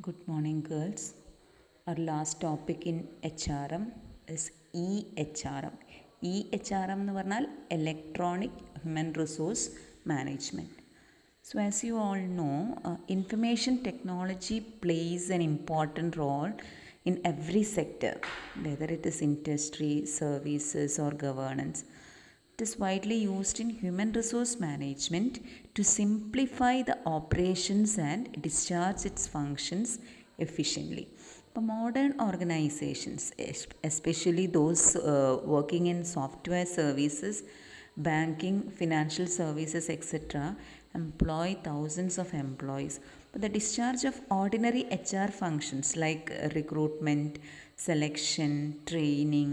Good morning, girls. Our last topic in HRM is EHRM. EHRM എന്ന് പറഞ്ഞാൽ Electronic Human Resource Management. So as you all know, information technology plays an important role in every sector, whether it is industry, services or governance. It is widely used in human resource management to simplify the operations and discharge its functions efficiently. ഇപ്പോൾ modern organisations especially those working in software services, banking, financial services, etc., employ thousands of employees. But the discharge of ordinary HR functions like recruitment, selection, training,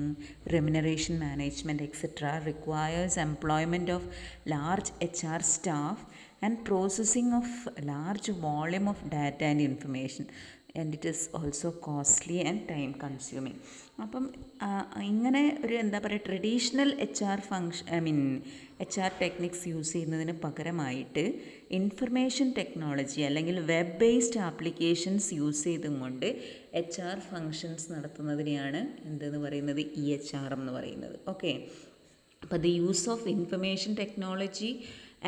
remuneration management, etc., requires employment of large HR staff and processing of large volume of data and information. And it is also costly and time consuming. അപ്പം ഇങ്ങനെ ഒരു എന്താ പറയുക, traditional HR techniques use ചെയ്യുന്നതിന് പകരമായിട്ട് information technology അല്ലെങ്കിൽ web based applications use ചെയ്തും കൊണ്ട് HR ഫങ്ഷൻസ് നടത്തുന്നതിനെയാണ് എന്തെന്ന് പറയുന്നത്, EHRM എന്ന് പറയുന്നത്. ഓക്കെ, അപ്പോൾ the use of information technology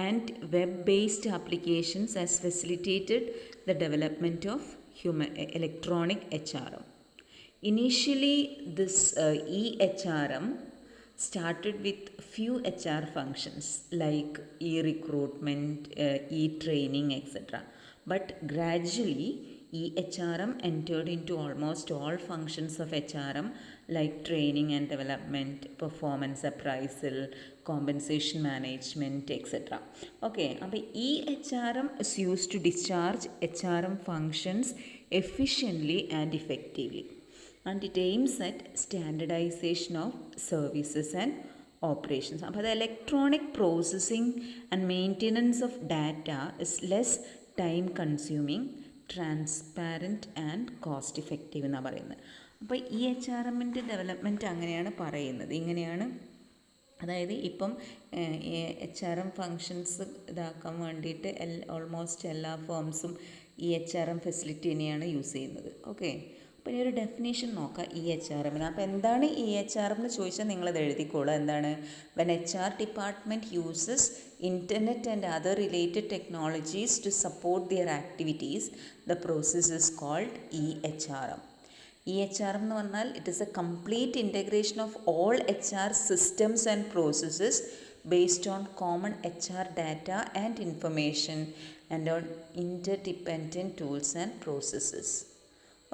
and web based applications has facilitated the development of electronic HRM. Initially, this EHRM started with few HR functions like e-recruitment, e-training, etc. But gradually, EHRM entered into almost all functions of HRM like training and development, performance appraisal, compensation management, etc. Okay, അപ്പോൾ EHRM is used to discharge HRM functions efficiently and effectively, and it aims at standardization of services and operations. അപ്പോൾ the electronic processing and maintenance of data is less time consuming, transparent and cost effective എന്നാണ് പറയുന്നത്. അപ്പോൾ EHRM development അങ്ങനെയാണ് പറയുന്നത്, ഇങ്ങനെയാണ്. അതായത് ഇപ്പം HRM functions ഇതാക്കാൻ വേണ്ടിയിട്ട് ഓൾമോസ്റ്റ് എല്ലാ ഫേംസും EHRM ഫെസിലിറ്റി തന്നെയാണ് യൂസ് ചെയ്യുന്നത്. ഓക്കെ, അപ്പോൾ ഇനി ഒരു ഡെഫിനേഷൻ നോക്കാം EHRM. അപ്പോൾ എന്താണ് EHRM എന്ന് ചോദിച്ചാൽ നിങ്ങളത് എഴുതിക്കോളൂ. എന്താണ്? When HR department uses internet and other related technologies to support their activities, the process is called EHRM. EHRM എന്ന് പറഞ്ഞാൽ it is a complete integration of all HR systems and processes based on common HR data and information and on interdependent tools and processes.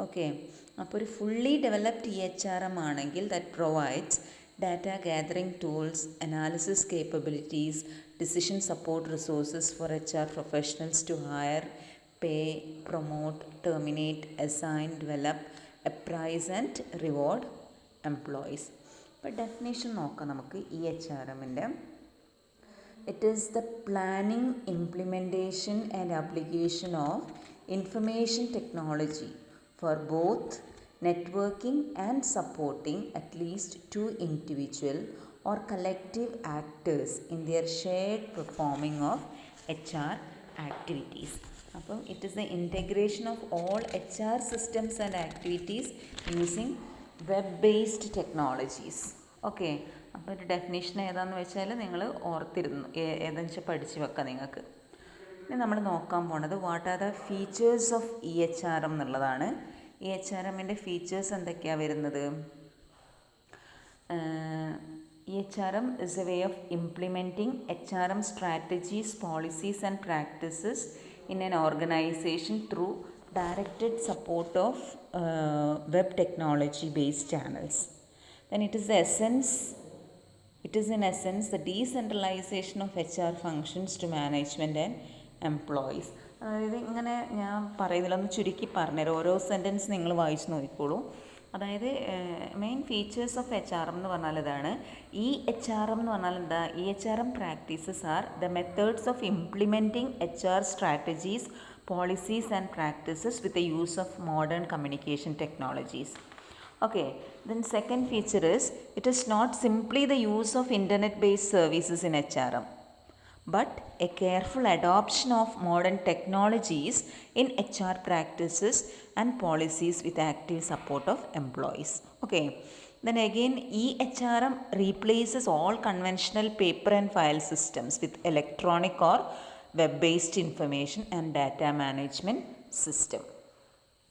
Okay, അപ്പോൾ ഒരു fully developed EHRM ആണെങ്കിൽ that provides data gathering tools, analysis capabilities, decision support resources for HR professionals to hire, pay, promote, terminate, assign, develop, appraise and reward employees. അപ്പോൾ definition നോക്കാം നമുക്ക് EHRMൻ്റെ. It is the planning, implementation and application of information technology for both networking and supporting at least two individual or collective actors in their shared performing of HR activities. അപ്പം it is the integration of all HR systems and activities using web-based technologies. Okay, അപ്പോൾ ഒരു definition ഏതാണെന്ന് വെച്ചാൽ നിങ്ങൾ ഓർത്തിരുന്നു, ഏതെന്ന് വെച്ചാൽ പഠിച്ച് വെക്കാം നിങ്ങൾക്ക്. ഇനി നമ്മൾ നോക്കാൻ പോണത് what are the features of EHRM എന്നുള്ളതാണ്. EHRMൻ്റെ ഫീച്ചേഴ്സ് എന്തൊക്കെയാണ് വരുന്നത്? EHRM is a way of implementing HRM strategies, policies and practices in an organization through directed support of web technology based channels. Then it is in essence the decentralization of HR functions to management and employees. അതായത് ഇങ്ങനെ ഞാൻ പറയുന്നില്ലൊന്ന് ചുരുക്കി പറഞ്ഞുതരാം, ഓരോ sentence നിങ്ങൾ വായിച്ച് നോക്കിക്കോളൂ. അതായത് മെയിൻ ഫീച്ചേഴ്സ് ഓഫ് HRM എന്ന് പറഞ്ഞാൽ ഇതാണ്. EHRM എന്ന് പറഞ്ഞാൽ എന്താ? EHRM practices are the methods of implementing HR strategies, policies and practices with the use of modern communication technologies. Okay, then second feature is it is not simply the use of internet based services in HRM, but a careful adoption of modern technologies in HR practices and policies with active support of employees. Okay. Then again, EHRM replaces all conventional paper and file systems with electronic or web-based information and data management system.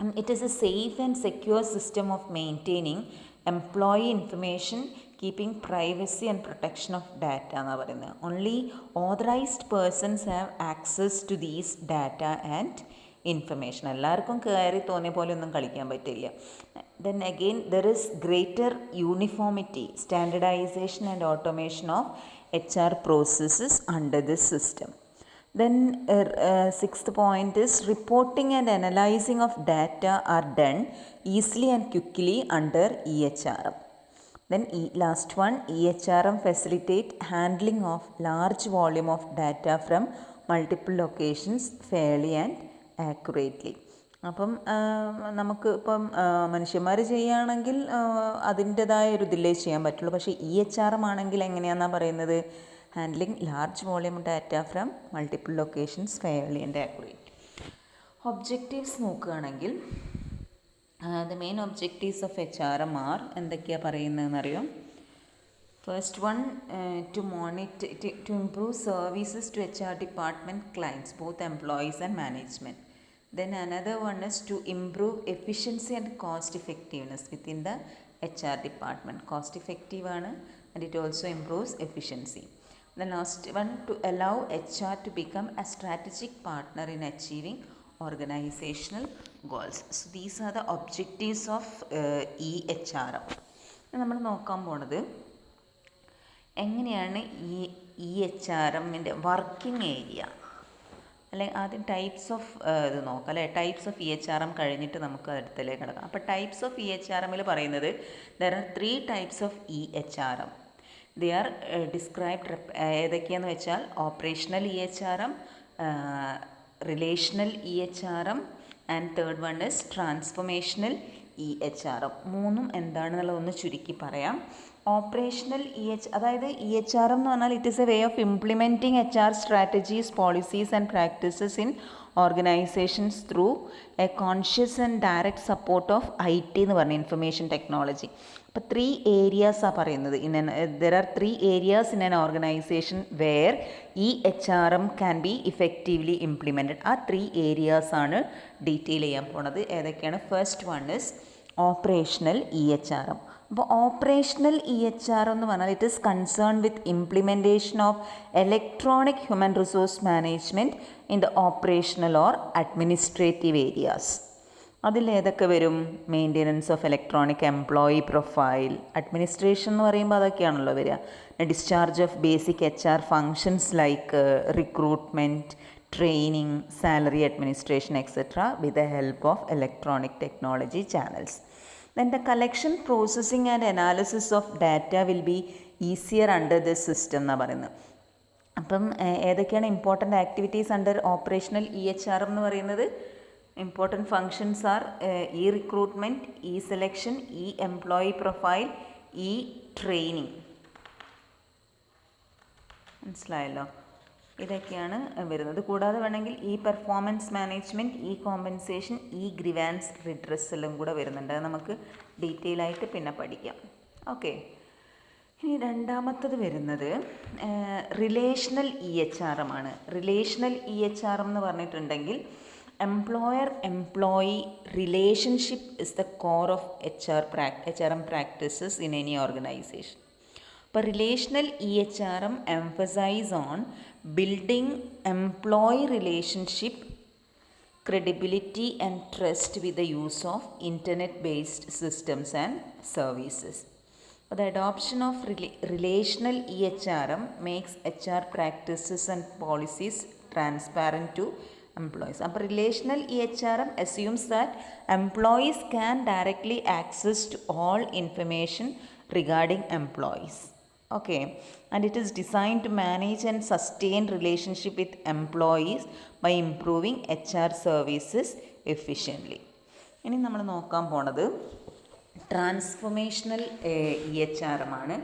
And it is a safe and secure system of maintaining employee information, keeping privacy and protection of data എന്ന് പറയുന്നത്. Only authorized persons have access to these data and information. എല്ലാവർക്കും കയറി തോന്നിയ പോലെ ഒന്നും കളിക്കാൻ പറ്റില്ല. Then again, there is greater uniformity, standardization and automation of HR processes under this system. Then sixth point is reporting and analyzing of data are done easily and quickly under EHRM. Then last one, EHRM facilitate handling of large volume of data from multiple locations fairly and accurately. അപ്പം നമുക്ക് ഇപ്പം മനുഷ്യന്മാർ ചെയ്യുകയാണെങ്കിൽ അതിൻ്റെതായ ഒരു ഇതിലേ ചെയ്യാൻ പറ്റുള്ളൂ. പക്ഷേ EHRM ആണെങ്കിൽ എങ്ങനെയാണെന്നാണ് പറയുന്നത്? Handling large volume data from multiple locations fairly and accurate. Objectives നോക്കുകയാണെങ്കിൽ the main objectives of HRM are എന്തൊക്കെയാണ് പറയുന്നതെന്നറിയോ? First one, to improve services to HR department clients both employees and management. Then another one is to improve efficiency and cost effectiveness within the HR department. Cost effective ആണ് and it also improves efficiency. The last one, to allow HR to become a strategic partner in achieving organizational goals. So these are the objectives of EHRM. നമ്മൾ നോക്കാൻ പോണത് എങ്ങനെയാണ് ഈ EHRMൻ്റെ working area, അല്ലെങ്കിൽ ആദ്യം types of ഇത് നോക്കാം അല്ലേ. ടൈപ്സ് ഓഫ് EHRM കഴിഞ്ഞിട്ട് നമുക്ക് അടുത്തതിലേക്ക് കിടക്കാം. അപ്പോൾ ടൈപ്സ് ഓഫ് EHRMൽ പറയുന്നത് there are 3 types of EHRM. They are described ഏതൊക്കെയാണെന്ന് വെച്ചാൽ operational EHRM, relational EHRM and third one is transformational EHRM. മൂന്നും എന്താണെന്നുള്ളതൊന്ന് ചുരുക്കി പറയാം. ഓപ്പറേഷണൽ അതായത് EHRM എന്ന് പറഞ്ഞാൽ it is a way of implementing HR strategies, policies and practices in organisations through A conscious and direct support of IT എന്ന് പറഞ്ഞ information technology. അപ്പോൾ 3 ഏരിയാസാണ് പറയുന്നത്. There are 3 areas in an organization where EHRM can be effectively implemented. ആ 3 areas ആണ് detail ചെയ്യാൻ പോണത്. ഏതൊക്കെയാണ്? First one is operational EHRM. അപ്പോൾ ഓപ്പറേഷണൽ EHRM എന്ന് പറഞ്ഞാൽ it is concern with implementation of electronic human resource management in the operational or administrative areas. അതിലേതൊക്കെ വരും? Maintenance of electronic employee profile, administration എന്ന് പറയുമ്പോൾ അതൊക്കെയാണല്ലോ വരിക. Discharge of basic HR functions like recruitment, training, salary administration etcetera with the help of electronic technology channels. Then the collection, processing and analysis of data will be easier under this system എന്നാണ് പറയുന്നത്. അപ്പം ഏതൊക്കെയാണ് important activities under operational EHRM എന്ന് പറയുന്നത്? Important functions are recruitment, selection, employee profile, training. മനസ്സിലായല്ലോ? ഇതൊക്കെയാണ് വരുന്നത്. കൂടാതെ വേണമെങ്കിൽ പെർഫോമൻസ് മാനേജ്മെൻറ്റ്, കോമ്പൻസേഷൻ, ഗ്രിവാൻസ് റിഡ്രസ്സലും കൂടെ വരുന്നുണ്ട്. അത് നമുക്ക് ഡീറ്റെയിൽ ആയിട്ട് പിന്നെ പഠിക്കാം. ഓക്കെ. ഇനി രണ്ടാമത്തത് വരുന്നത് റിലേഷണൽ EHRM ആണ്. റിലേഷണൽ EHRM എന്ന് പറഞ്ഞിട്ടുണ്ടെങ്കിൽ employer employee relationship is the core of HRM practices in any organisation. അപ്പോൾ relational EHRM emphasize on building employee relationship, credibility and trust with the use of internet-based systems and services. But the adoption of relational EHRM makes HR practices and policies transparent to employees. അപ്പോൾ relational EHRM assumes that employees can directly access to all information regarding employees. Okay, and it is designed to manage and sustain relationship with employees by improving HR services efficiently. ഇനി നമ്മൾ നോക്കാൻ പോണത് transformational EHRM ആണ്.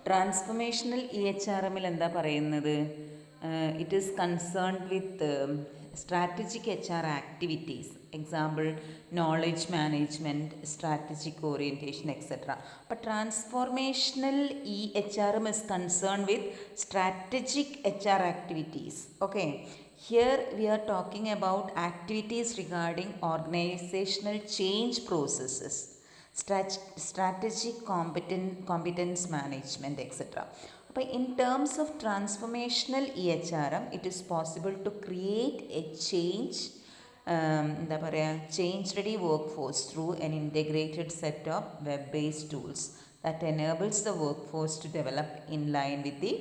Transformational EHRMൽ എന്താ പറയുന്നത്? it is concerned with strategic HR activities, example knowledge management, strategic orientation, etc. But transformational EHRM is concerned with strategic HR activities. Okay, here we are talking about activities regarding organizational change processes, strategic competence management, etc. But in terms of transformational EHRM, it is possible to create a എന്താ പറയുക change ready workforce through an integrated set of web based tools that enables the workforce to develop in line with the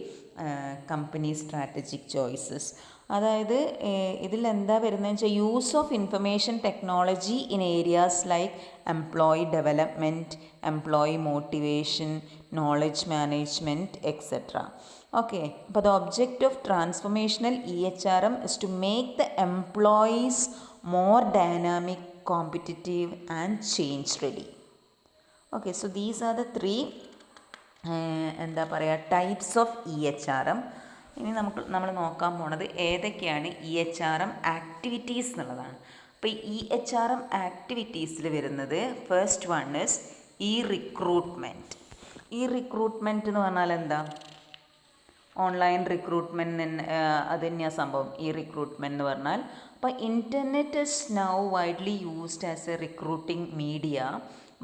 company strategic choices. അതായത് ഇതിലെന്താ വരുന്നതെന്ന് വെച്ചാൽ use of information technology in areas like employee development, employee motivation, knowledge management, etcetera. Okay, but the object of transformational EHRM is to make the employees more dynamic, competitive and change ready. Okay, so these are the three എന്താ പറയുക types of EHRM. ഇനി നമ്മൾ നോക്കാൻ പോണത് ഏതൊക്കെയാണ് EHRM activities എന്നുള്ളതാണ്. അപ്പോൾ ഈ EHRM ആക്ടിവിറ്റീസിൽ വരുന്നത് first one is recruitment. Recruitment എന്ന് പറഞ്ഞാൽ എന്താ? ഓൺലൈൻ റിക്രൂട്ട്മെൻറ്റ് അത് തന്നെയാണ് സംഭവം. റിക്രൂട്ട്മെൻറ്റ് എന്ന് പറഞ്ഞാൽ അപ്പോൾ internet is now widely used as a recruiting media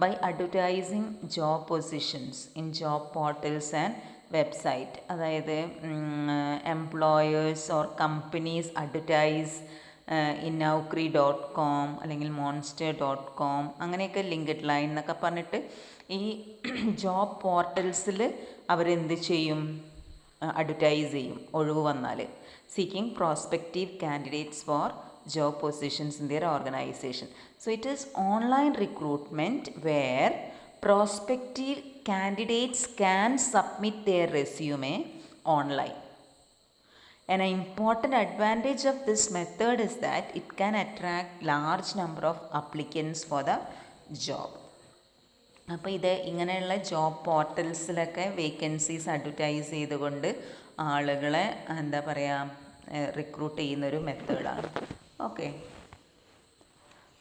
by advertising job positions in job portals and website. അതായത് employers or companies advertise in Naukri.com അല്ലെങ്കിൽ monster.com അങ്ങനെയൊക്കെ ലിങ്ക്ഡ് ലൈൻ എന്നൊക്കെ പറഞ്ഞിട്ട് ഈ ജോബ് പോർട്ടൽസിൽ അവരെന്ത് ചെയ്യും? അഡ്വർടൈസ് ചെയ്യും ഒഴിവ് വന്നാൽ. Seeking prospective candidates for job positions in their organisation. So it is online recruitment where prospective candidates can submit their resume online. An important advantage of this method is that it can attract large number of applicants for the job. അപ്പോൾ ഇത് ഇങ്ങനെയുള്ള job പോർട്ടൽസിലൊക്കെ vacancies advertise ചെയ്തുകൊണ്ട് ആളുകളെ എന്താ പറയുക recruit ചെയ്യുന്നൊരു മെത്തേഡാണ്. Okay,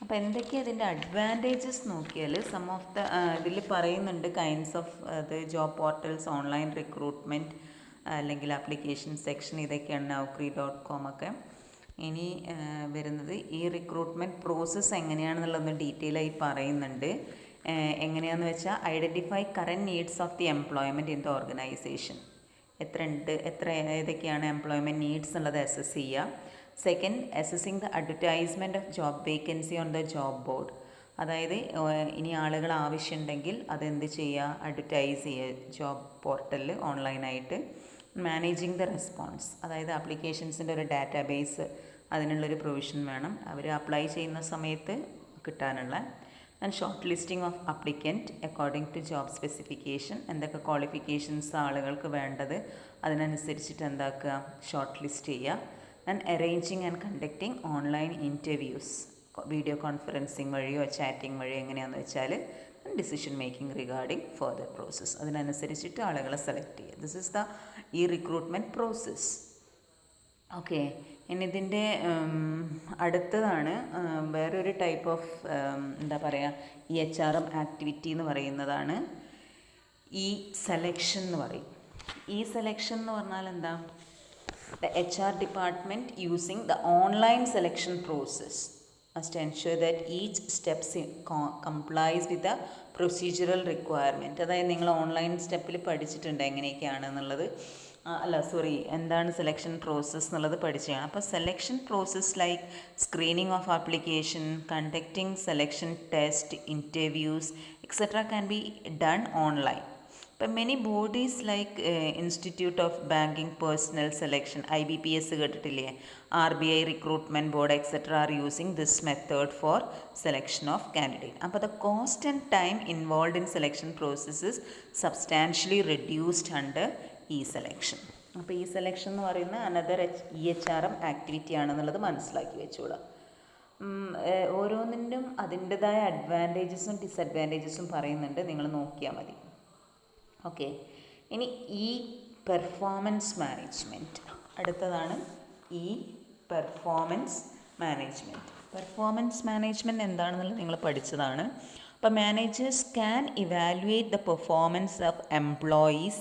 അപ്പോൾ എന്തൊക്കെയാണ് ഇതിൻ്റെ അഡ്വാൻറ്റേജസ് നോക്കിയാൽ സം ഓഫ് ദ ഇതിൽ പറയുന്നുണ്ട് കൈൻഡ്സ് ഓഫ് അത് ജോബ് പോർട്ടൽസ്, ഓൺലൈൻ റിക്രൂട്ട്മെൻറ്റ് അല്ലെങ്കിൽ ആപ്ലിക്കേഷൻ സെക്ഷൻ, ഇതൊക്കെയാണ് Naukri.com ഒക്കെ. ഇനി വരുന്നത് റിക്രൂട്ട്മെൻറ്റ് പ്രോസസ്സ് എങ്ങനെയാണെന്നുള്ളതൊന്ന് ഡീറ്റെയിൽ ആയി പറയുന്നുണ്ട്. എങ്ങനെയാണെന്ന് വെച്ചാൽ identify current needs of the employment in the organisation. ഏതൊക്കെയാണ് എംപ്ലോയ്മെൻറ്റ് നീഡ്സ് എന്നുള്ളത് അസസ് ചെയ്യുക. Second, assessing the advertisement of job vacancy on the job board. അതായത് ഇനി ആളുകൾ ആവശ്യമുണ്ടെങ്കിൽ അതെന്ത് ചെയ്യുക? അഡ്വർടൈസ് ചെയ്യുക ജോബ് പോർട്ടലിൽ ഓൺലൈനായിട്ട്. മാനേജിങ് ദ റെസ്പോൺസ്, അതായത് ആപ്ലിക്കേഷൻസിൻ്റെ ഒരു ഡാറ്റാബേസ്, അതിനുള്ളൊരു പ്രൊവിഷൻ വേണം അവർ അപ്ലൈ ചെയ്യുന്ന സമയത്ത് കിട്ടാനുള്ള. And short listing of applicant according to job specification. എന്തൊക്കെ ക്വാളിഫിക്കേഷൻസ് ആളുകൾക്ക് വേണ്ടത് അതിനനുസരിച്ചിട്ട് എന്താക്കുക? ഷോർട്ട് ലിസ്റ്റ് ചെയ്യുക. And arranging and conducting online interviews, video conferencing വഴിയോ ചാറ്റിംഗ് വഴിയോ എങ്ങനെയാണെന്ന് വെച്ചാൽ decision making regarding further process, അതിനനുസരിച്ചിട്ട് ആളുകളെ സെലക്ട് ചെയ്യുക. This is the recruitment process. Okay, ഇനി ഇതിൻ്റെ അടുത്തതാണ് വേറൊരു ടൈപ്പ് ഓഫ് എന്താ പറയുക EHRM ആക്ടിവിറ്റി എന്ന് പറയുന്നതാണ് സെലക്ഷൻ എന്ന് പറയും. സെലക്ഷൻ എന്ന് പറഞ്ഞാൽ എന്താ? The HR department using the online selection process must ensure that each steps complies with the procedural requirement. അതായത് നിങ്ങൾ ഓൺലൈൻ സ്റ്റെപ്പിൽ പഠിച്ചിട്ടുണ്ട് എങ്ങനെയൊക്കെയാണെന്നുള്ളത്. എന്താണ് സെലക്ഷൻ പ്രോസസ്സ് എന്നുള്ളത് പഠിച്ചതാണ്. അപ്പോൾ selection process like screening of application, conducting selection test, interviews etcetera can be done online. ഇപ്പം many bodies like institute of banking personnel selection, IBPS കേട്ടിട്ടില്ലേ, RBI recruitment board etcetera are using this method for selection of candidate. അപ്പോൾ the cost and time involve in selection processes substantially reduced under selection. അപ്പോൾ selection എന്ന് പറയുന്ന another EHRM activity ആണെന്നുള്ളത് മനസ്സിലാക്കി വെച്ചോളാം. ഓരോന്നിനും അതിൻ്റെതായ അഡ്വാൻറ്റേജസും ഡിസഡ്വാൻറ്റേജസും പറയുന്നുണ്ട്, നിങ്ങൾ നോക്കിയാൽ മതി. ഓക്കെ, ഇനി പെർഫോമൻസ് മാനേജ്മെൻറ്റ്. അടുത്തതാണ് ഈ പെർഫോമൻസ് മാനേജ്മെൻറ്റ്. പെർഫോമൻസ് മാനേജ്മെൻറ്റ് എന്താണെന്നുള്ളത് നിങ്ങൾ പഠിച്ചതാണ്. അപ്പോൾ managers can evaluate the performance of employees,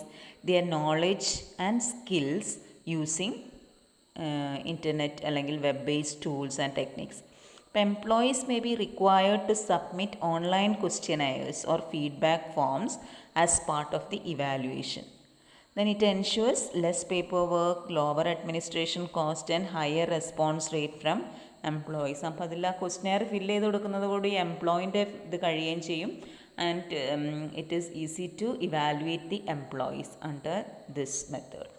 their knowledge and skills using internet അല്ലെങ്കിൽ web based tools and techniques. അപ്പോൾ employees may be required to submit online questionnaires or feedback forms as part of the evaluation. Then it ensures less paperwork, lower administration cost and higher response rate from employees. അപ്പോൾ അതിൽ ആ questionnaire fill ചെയ്ത് കൊടുക്കുന്നത് കൂടി എംപ്ലോയിൻ്റെ ഇത് കഴിയുകയും ചെയ്യും. And it is easy to evaluate the employees under this method.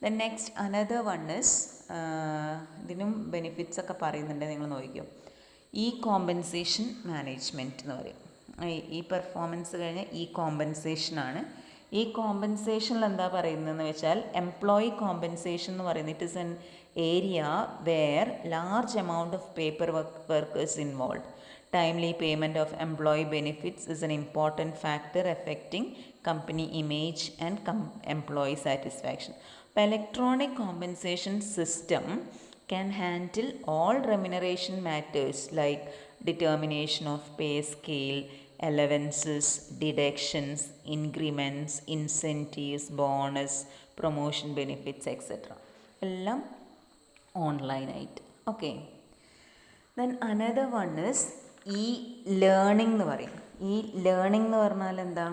Then next another one is, ഇതിനും ബെനിഫിറ്റ്സ് ഒക്കെ പറയുന്നുണ്ട്, നിങ്ങൾ നോക്കിക്കോ. ഈ കോമ്പൻസേഷൻ മാനേജ്മെൻറ്റ് എന്ന് പറയും. ഈ പെർഫോമൻസ് കഴിഞ്ഞ് ഈ കോമ്പൻസേഷനാണ്. ഈ കോമ്പൻസേഷനിൽ എന്താ പറയുന്നതെന്ന് വെച്ചാൽ എംപ്ലോയി കോമ്പൻസേഷൻ എന്ന് പറയുന്നത് it is an area where large amount of paper work is involve. Timely payment of employee benefits is an important factor effecting company image and employee satisfaction. അപ്പോൾ electronic compensation system can handle all remuneration matters like determination of pay scale, allowances, deductions, increments, incentives, bonus, promotion benefits, etc. എല്ലാം ഓൺലൈനായിട്ട്. Okay. Then another one is ഈ learning എന്ന് പറയും. ഈ learning എന്ന് പറഞ്ഞാൽ എന്താ?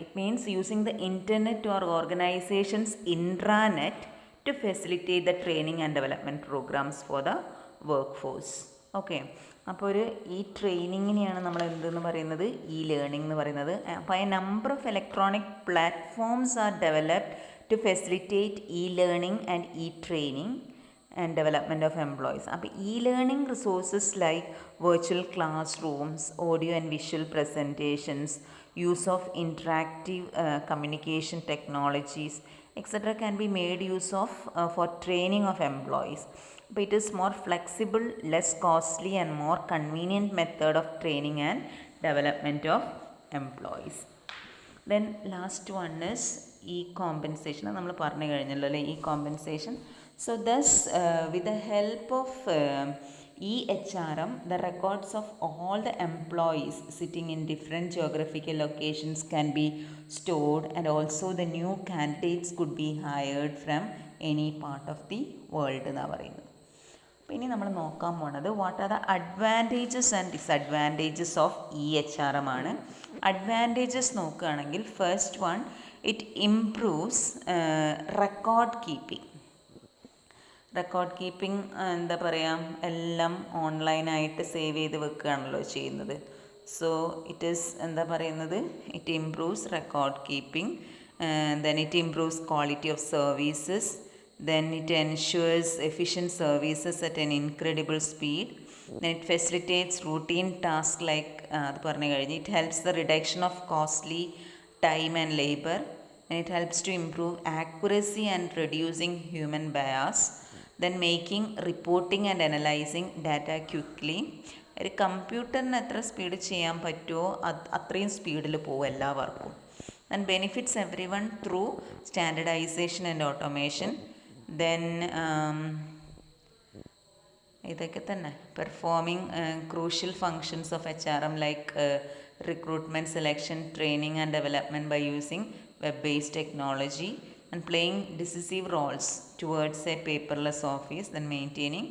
It means using the internet or organisations intranet to facilitate the training and development programs for the workforce. Okay. അപ്പോൾ ഒരു ഈ ട്രെയിനിങ്ങിനെയാണ് നമ്മൾ എന്തെന്ന് പറയുന്നത്? ഈ ലേണിംഗ് എന്ന് പറയുന്നത്. അപ്പോൾ a number of electronic platforms are developed to facilitate e learning and e training and development of employees. അപ്പോൾ e learning resources like virtual class rooms, audio and visual presentations, use of interactive communication technologies, etc. can be made use of for training of employees. But it is more flexible, less costly and more convenient method of training and development of employees. Then last one is e-compensation. നമ്മൾ പറഞ്ഞു കഴിഞ്ഞല്ലോ അല്ലേ, e-compensation. So thus with the help of EHRM, the records of all the employees sitting in different geographical locations can be stored, and also the new candidates could be hired from any part of the world എന്നാണ് പറയുന്നത്. അപ്പോൾ ഇനി നമ്മൾ നോക്കാൻ പോണത് what are the advantages and disadvantages of EHRM ആണ്. Advantages നോക്കുകയാണെങ്കിൽ first one, it improves record keeping. Record keeping എന്താ പറയുക, എല്ലാം ഓൺലൈനായിട്ട് സേവ് ചെയ്ത് വെക്കുകയാണല്ലോ ചെയ്യുന്നത്. സോ ഇറ്റ് ഈസ് എന്താ പറയുന്നത്, it improves record keeping. Then it improves quality of services. Then it ensures efficient services at an incredible speed. Then it facilitates routine task like അത് പറഞ്ഞു കഴിഞ്ഞ്. It helps the reduction of costly time and labour. And it helps to improve accuracy and reducing human bias. Then making reporting and analyzing data quickly. ഒരു കമ്പ്യൂട്ടറിന് എത്ര speed ചെയ്യാൻ പറ്റുമോ അത്രയും സ്പീഡിൽ പോകും എല്ലാ വർക്കും. And benefits every one through standardisation and automation. Then ഇതൊക്കെ തന്നെ performing crucial functions of HRM like recruitment, selection, training and development by using web-based technology, and playing decisive roles towards a paperless office, then maintaining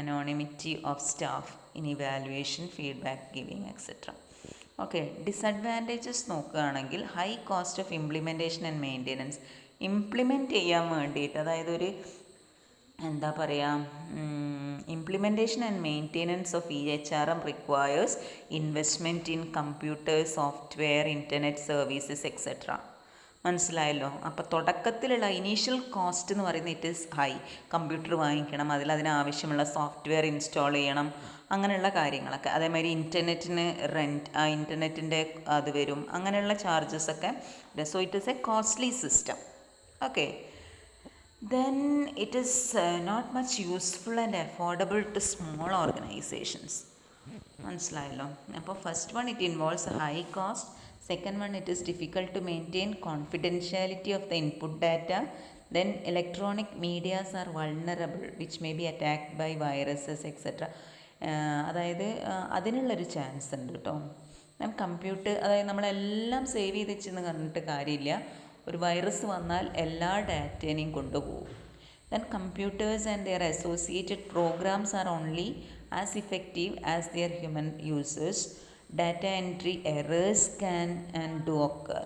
anonymity of staff in evaluation, feedback giving, etc. Okay, disadvantages നോക്കുകയാണെങ്കിൽ high cost of implementation and maintenance. Implement ചെയ്യാൻ വേണ്ടിയിട്ട്, അതായത് ഒരു എന്താ പറയുക, implementation and maintenance of EHRM requires investment in computer, software, internet services etcetera. മനസ്സിലായല്ലോ. അപ്പോൾ തുടക്കത്തിലുള്ള initial cost എന്ന് പറയുന്നത് ഇറ്റ് ഈസ് ഹൈ. കമ്പ്യൂട്ടർ വാങ്ങിക്കണം, അതിനാവശ്യമുള്ള സോഫ്റ്റ്വെയർ ഇൻസ്റ്റാൾ ചെയ്യണം, അങ്ങനെയുള്ള കാര്യങ്ങളൊക്കെ. അതേമാതിരി ഇൻ്റർനെറ്റിന് റെൻറ്റ്, ആ ഇൻ്റർനെറ്റിൻ്റെ അത് വരും, അങ്ങനെയുള്ള ചാർജസൊക്കെ. So it is a costly system. Okay. Then it is not much useful and affordable to small organizations. മനസ്സിലായല്ലോ. അപ്പോൾ first one it involves high cost. Second one it is difficult to maintain confidentiality of the input data. Then electronic medias are vulnerable which may be attacked by viruses etc. അതായത് അതിനുള്ളൊരു chance ഉണ്ട് കേട്ടോ. Computer അതായത് നമ്മളെല്ലാം save ചെയ്ത് വെച്ചെന്ന് പറഞ്ഞിട്ട് കാര്യമില്ല. ഒരു വൈറസ് വന്നാൽ എല്ലാ ഡാറ്റേനെയും കൊണ്ടുപോകും. Then computers and their associated programs are only as effective as their human users. Data entry errors can and do occur.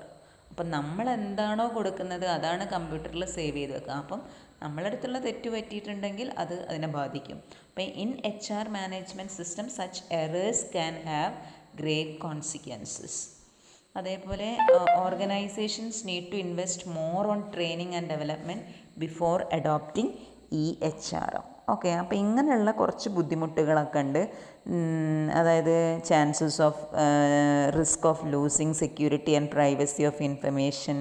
അപ്പം നമ്മൾ എന്താണോ കൊടുക്കുന്നത് അതാണ് കമ്പ്യൂട്ടറിൽ സേവ് ചെയ്ത് വെക്കുക. അപ്പം നമ്മളുടെ അടുത്തുള്ള തെറ്റ് പറ്റിയിട്ടുണ്ടെങ്കിൽ അത് അതിനെ ബാധിക്കും. അപ്പം in HR management system such errors can have great consequences. അതേപോലെ organisations need to invest more on training and development before adopting EHR. Okay, അപ്പോൾ ഇങ്ങനെയുള്ള കുറച്ച് ബുദ്ധിമുട്ടുകളൊക്കെ ഉണ്ട്. അതായത് chances of risk of losing security and privacy of information.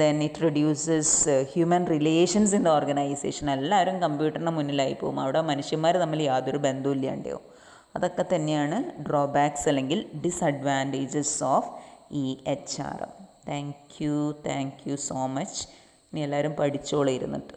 Then it reduces human relations in the organisation. എല്ലാവരും കമ്പ്യൂട്ടറിന് മുന്നിലായി പോകും, അവിടെ മനുഷ്യന്മാർ തമ്മിൽ യാതൊരു ബന്ധമില്ലാണ്ടാവും. അതൊക്കെ തന്നെയാണ് ഡ്രോബാക്സ് അല്ലെങ്കിൽ disadvantages of EHR. Thank you so much. ഇനി എല്ലാവരും പഠിച്ചോളെ ഇരുന്നിട്ട്.